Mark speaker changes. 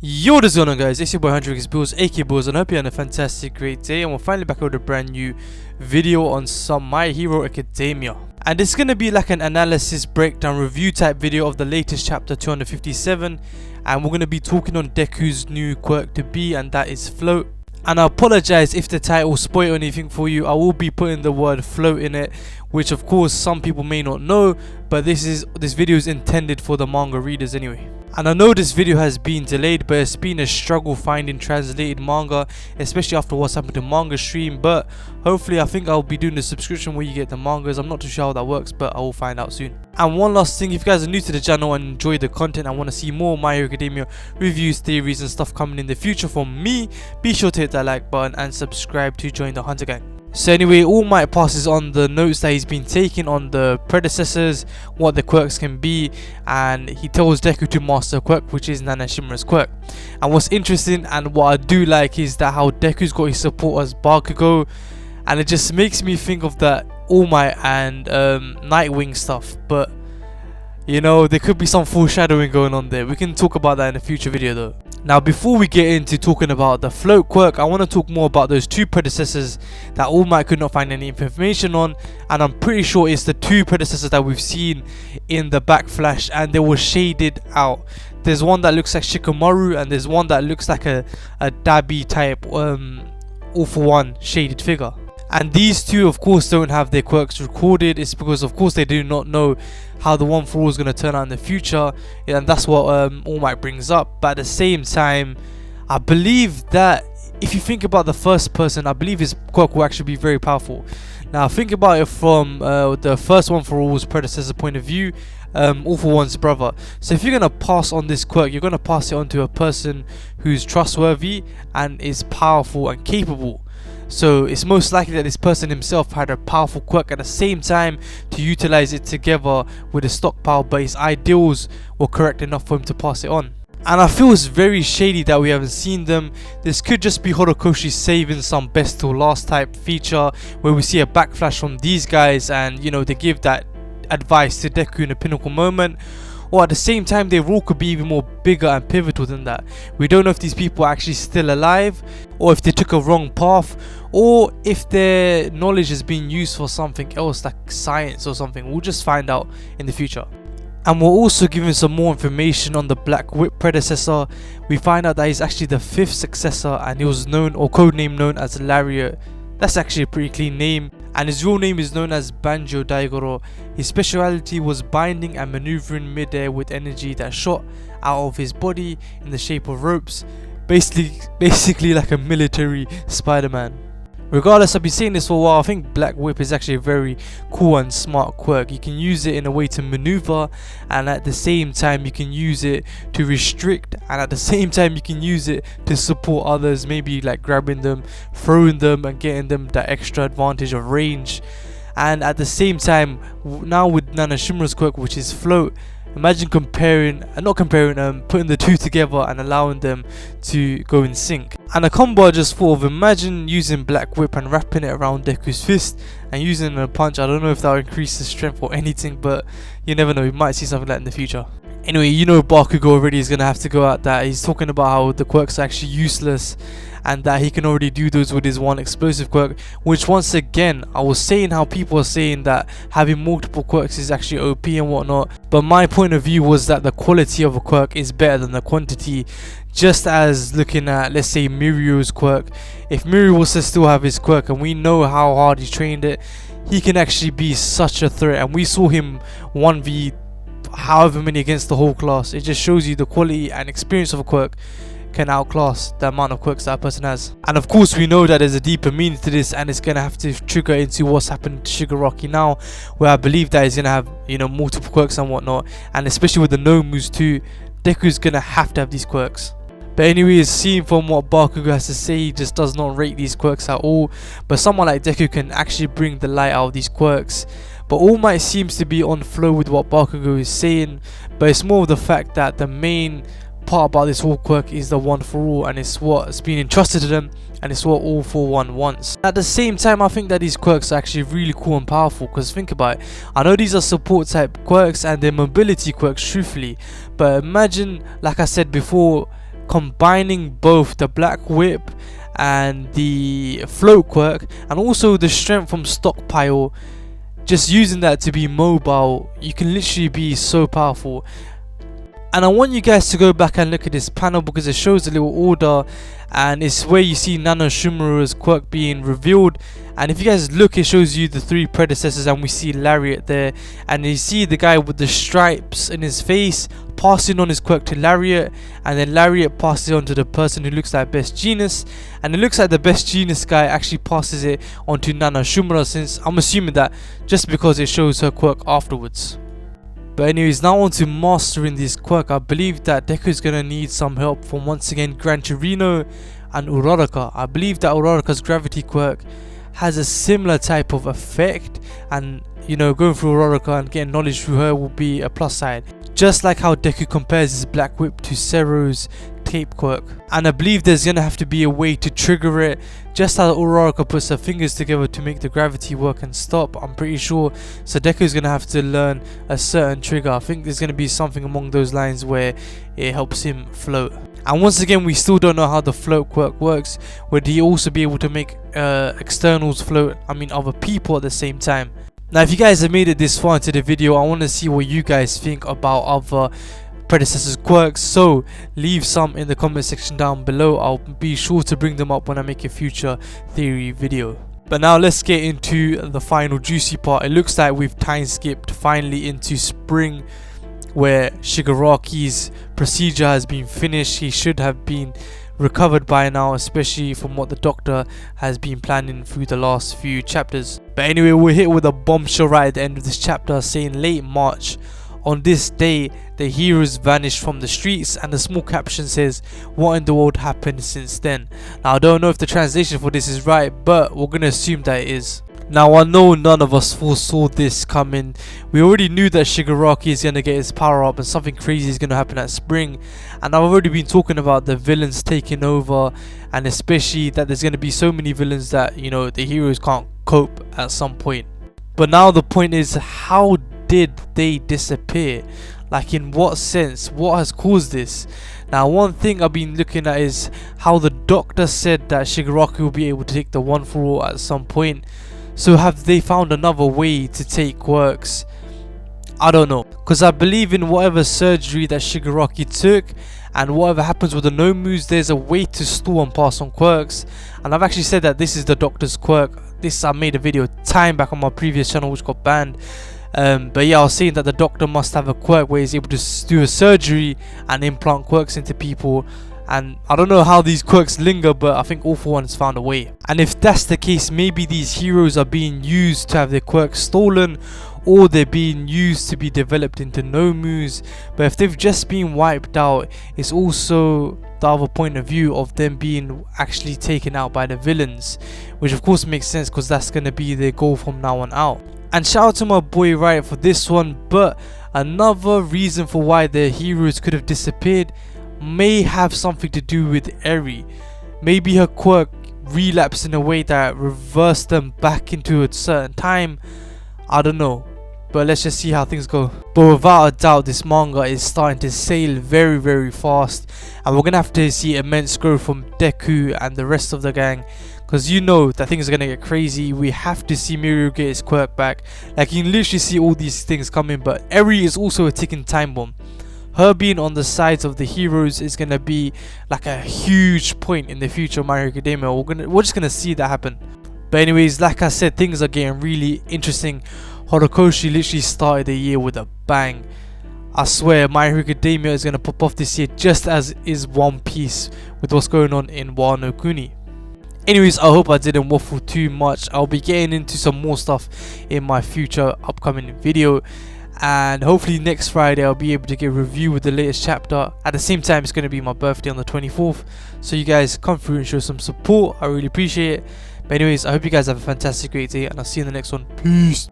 Speaker 1: Yo, what is going on, guys? It's your boy Hunter Bills, aka Bills, and I hope you're having a fantastic great day. And we're finally back with a brand new video on some My Hero Academia. And it's gonna be like an analysis, breakdown, review type video of the latest chapter 257. And we're gonna be talking on Deku's new quirk to be, and that is float. And I apologize if the title spoil anything for you. I will be putting the word float in it, which of course some people may not know, but this video is intended for the manga readers anyway. And I know this video has been delayed, but it's been a struggle finding translated manga, especially after what's happened to Manga Stream. But hopefully, I think I'll be doing the subscription where you get the mangas. I'm not too sure how that works, but I will find out soon. And one last thing, if you guys are new to the channel and enjoy the content and want to see more My Hero Academia reviews, theories and stuff coming in the future from me, be sure to hit that like button and subscribe to join the Hunter Gang. So anyway, All Might passes on the notes that he's been taking on the predecessors, what the quirks can be, and he tells Deku to master a quirk, which is Nana Shimura's quirk. And what's interesting and what I do like is that how Deku's got his support as Bakugo, and it just makes me think of that All Might and Nightwing stuff. But you know, there could be some foreshadowing going on there. We can talk about that in a future video though. Now, before we get into talking about the float quirk, I want to talk more about those two predecessors that All Might could not find any information on, and I'm pretty sure it's the two predecessors that we've seen in the backflash, and they were shaded out. There's one that looks like Shikamaru, and there's one that looks like a Dabi type all for one shaded figure. And these two of course don't have their quirks recorded. It's because of course they do not know how the One For All is going to turn out in the future, and that's what All Might brings up. But at the same time, I believe that if you think about the first person, I believe his quirk will actually be very powerful. Now think about it from the first One For All's predecessor point of view, All For One's brother. So if you're going to pass on this quirk, you're going to pass it on to a person who's trustworthy and is powerful and capable. So it's most likely that this person himself had a powerful quirk at the same time to utilize it together with a stockpile, but his ideals were correct enough for him to pass it on. And I feel it's very shady that we haven't seen them. This could just be Horikoshi saving some best till last type feature where we see a backflash from these guys and, you know, they give that advice to Deku in a pinnacle moment. Or at the same time, their role could be even more bigger and pivotal than that. We don't know if these people are actually still alive, or if they took a wrong path, or if their knowledge is being used for something else like science or something. We'll just find out in the future. And we're also given some more information on the Black Whip predecessor. We find out that he's actually the 5th successor, and he was known, or codename known as Lariat. That's actually a pretty clean name. And his real name is known as Banjo Daigoro. His speciality was binding and maneuvering mid-air with energy that shot out of his body in the shape of ropes. Basically like a military Spider-Man. Regardless, I've been saying this for a while, I think Black Whip is actually a very cool and smart quirk. You can use it in a way to maneuver, and at the same time you can use it to restrict, and at the same time you can use it to support others, maybe like grabbing them, throwing them and getting them that extra advantage of range. And at the same time, now with Nana Shimura's quirk, which is float, imagine putting the two together and allowing them to go in sync. And a combo I just thought of, imagine using Black Whip and wrapping it around Deku's fist and using a punch. I don't know if that will increase the strength or anything, but you never know, we might see something like that in the future. Anyway, you know Bakugo already is going to have to go out that. He's talking about how the quirks are actually useless and that he can already do those with his one explosive quirk, which once again, I was saying how people are saying that having multiple quirks is actually OP and whatnot, but my point of view was that the quality of a quirk is better than the quantity. Just as looking at, let's say, Miryu's quirk, if Miryu was to still have his quirk and we know how hard he trained it, he can actually be such a threat, and we saw him 1v however many against the whole class. It just shows you the quality and experience of a quirk can outclass the amount of quirks that a person has. And of course we know that there's a deeper meaning to this, and it's gonna have to trigger into what's happened to Shigaraki now, where I believe that he's gonna have, you know, multiple quirks and whatnot, and especially with the Nomus too, Deku's gonna have to have these quirks. But anyways, seeing from what Bakugo has to say, he just does not rate these quirks at all. But someone like Deku can actually bring the light out of these quirks. But All Might seems to be on flow with what Bakugo is saying, but it's more of the fact that the main part about this whole quirk is the One For All, and it's what's been entrusted to them, and it's what All For One wants. At the same time, I think that these quirks are actually really cool and powerful, because think about it, I know these are support type quirks and they're mobility quirks truthfully, but imagine, like I said before, combining both the Black Whip and the Float Quirk, and also the strength from Stockpile, just using that to be mobile, you can literally be so powerful. And I want you guys to go back and look at this panel because it shows a little order, and it's where you see Nana Shimura's quirk being revealed. And if you guys look, it shows you the 3 predecessors, and we see Lariat there, and you see the guy with the stripes in his face passing on his quirk to Lariat, and then Lariat passes it on to the person who looks like Best Genius, and it looks like the Best Genius guy actually passes it on to Nana Shimura, since I'm assuming that just because it shows her quirk afterwards. But anyways, now on to mastering this quirk. I believe that Deku is gonna need some help from, once again, Gran Torino and Uraraka. I believe that Uraraka's gravity quirk has a similar type of effect, and you know, going through Uraraka and getting knowledge through her will be a plus side. Just like how Deku compares his Black Whip to Sero's tape quirk. And I believe there's gonna have to be a way to trigger it, just how Uraraka puts her fingers together to make the gravity work and stop, I'm pretty sure. So Deku's gonna have to learn a certain trigger. I think there's gonna be something along those lines where it helps him float. And once again, we still don't know how the float quirk works. Would he also be able to make externals float, I mean other people, at the same time? Now if you guys have made it this far into the video, I want to see what you guys think about other predecessors' quirks, so leave some in the comment section down below. I'll be sure to bring them up when I make a future theory video. But now let's get into the final juicy part. It looks like we've time skipped finally into spring, where Shigaraki's procedure has been finished. He should have been recovered by now, especially from what the doctor has been planning through the last few chapters. But anyway, we're hit with a bombshell right at the end of this chapter, saying late March. On this day, the heroes vanished from the streets, and the small caption says, "What in the world happened since then?" Now I don't know if the translation for this is right, but we're gonna assume that it is. Now I know none of us foresaw this coming. We already knew that Shigaraki is gonna get his power up and something crazy is gonna happen at spring. And I've already been talking about the villains taking over, and especially that there's gonna be so many villains that, you know, the heroes can't cope at some point. But now the point is, how did they disappear? Like, in what sense? What has caused this? Now one thing I've been looking at is how the doctor said that Shigaraki will be able to take the One for All at some point. So have they found another way to take quirks? I don't know, because I believe in whatever surgery that Shigaraki took, and whatever happens with the Nomus, there's a way to store and pass on quirks. And I've actually said that this is the doctor's quirk. This I made a video time back on my previous channel which got banned. But yeah, I was saying that the doctor must have a quirk where he's able to do a surgery and implant quirks into people. And I don't know how these quirks linger, but I think All For One has found a way. And if that's the case, maybe these heroes are being used to have their quirks stolen, or they're being used to be developed into Nomus. But if they've just been wiped out, it's also the other point of view of them being actually taken out by the villains, which of course makes sense because that's going to be their goal from now on out. And shout out to my boy Riot for this one. But another reason for why the heroes could have disappeared may have something to do with Eri. Maybe her quirk relapsed in a way that reversed them back into a certain time. I don't know, but let's just see how things go. But without a doubt, this manga is starting to sail very, very fast, and we're gonna have to see immense growth from Deku and the rest of the gang, because you know that things are gonna get crazy. We have to see Mirio get his quirk back. Like, you can literally see all these things coming. But Eri is also a ticking time bomb. Her being on the sides of the heroes is gonna be like a huge point in the future of My Hero Academia. We're just gonna see that happen. But anyways, like I said, things are getting really interesting. Horikoshi literally started the year with a bang. I swear My Hero Academia is gonna pop off this year, just as is One Piece with what's going on in Wano Kuni. Anyways, I hope I didn't waffle too much. I'll be getting into some more stuff in my future upcoming video. And hopefully next Friday I'll be able to get a review with the latest chapter. At the same time, it's going to be my birthday on the 24th, so you guys come through and show some support. I really appreciate it. But anyways, I hope you guys have a fantastic great day, and I'll see you in the next one. Peace.